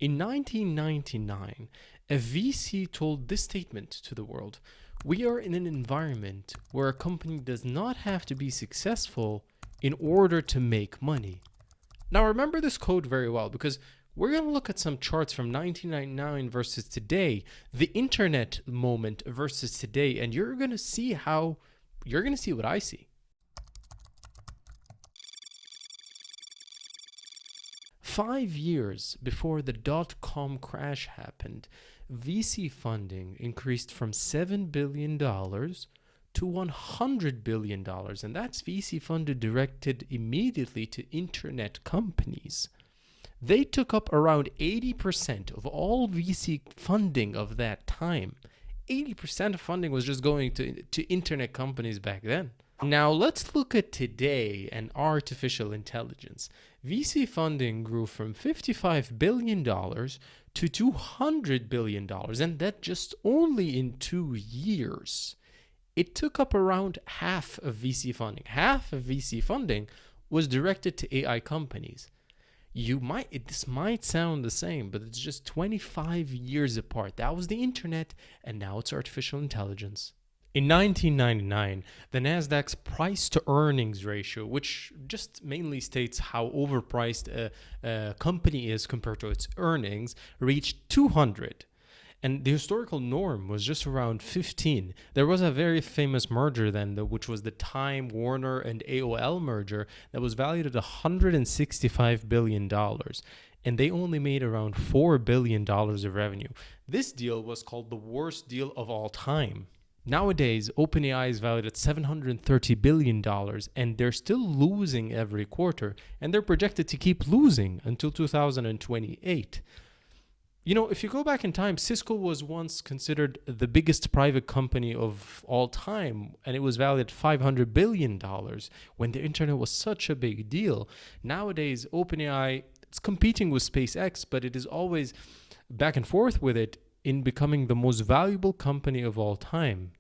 In 1999, a VC told this statement to the world: "We are in an environment where a company does not have to be successful in order to make money." Now, remember this quote very well because we're going to look at some charts from 1999 versus today, the internet moment versus today, and you're going to see what I see. 5 years before the dot-com crash happened, VC funding increased from $7 billion to $100 billion, and that's VC funded directed immediately to internet companies. They took up around 80% of all VC funding of that time. 80% of funding was just going to internet companies back then. Now let's look at today and artificial intelligence. VC funding grew from $55 billion to $200 billion, and that just only in 2 years. It took up around half of VC funding. Half of VC funding was directed to AI companies. This might sound the same, but it's just 25 years apart. That was the internet, and now it's artificial intelligence. In 1999, the Nasdaq's price-to-earnings ratio, which just mainly states how overpriced a company is compared to its earnings, reached 200. And the historical norm was just around 15. There was a very famous merger then, which was the Time Warner and AOL merger that was valued at $165 billion. And they only made around $4 billion of revenue. This deal was called the worst deal of all time. Nowadays, OpenAI is valued at $730 billion, and they're still losing every quarter, and they're projected to keep losing until 2028. You know, if you go back in time, Cisco was once considered the biggest private company of all time, and it was valued at $500 billion when the internet was such a big deal. Nowadays, OpenAI, it's competing with SpaceX, but it is always back and forth with it in becoming the most valuable company of all time,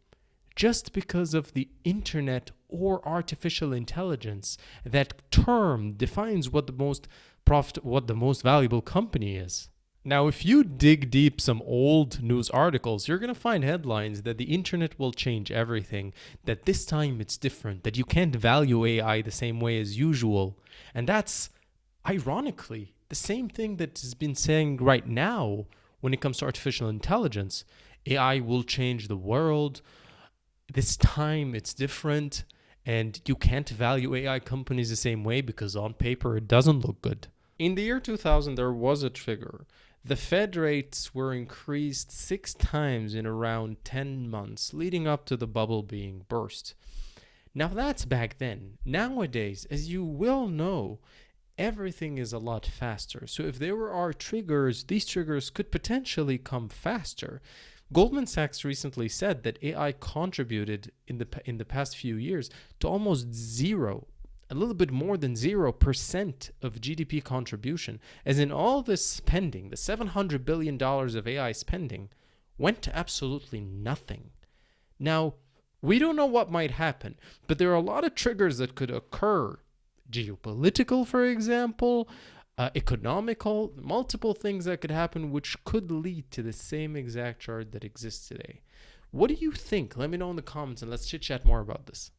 just because of the internet or artificial intelligence. That term defines what the most valuable company is. Now, if you dig deep some old news articles, you're going to find headlines that the internet will change everything, that this time it's different, that you can't value AI the same way as usual. And that's, ironically, the same thing that has been saying right now when it comes to artificial intelligence. AI will change the world. This time it's different, and you can't value AI companies the same way because on paper it doesn't look good. In the year 2000, there was a trigger. The Fed rates were increased 6 times in around 10 months, leading up to the bubble being burst. Now that's back then. Nowadays, as you will know, everything is a lot faster. So if there are triggers, these triggers could potentially come faster. Goldman Sachs recently said that AI contributed in the past few years to almost zero, a little bit more than 0% of GDP contribution, as in all this spending, the $700 billion of AI spending, went to absolutely nothing. Now, we don't know what might happen, but there are a lot of triggers that could occur. Geopolitical, for example, economical, multiple things that could happen which could lead to the same exact chart that exists today. What do you think? Let me know in the comments and let's chit chat more about this.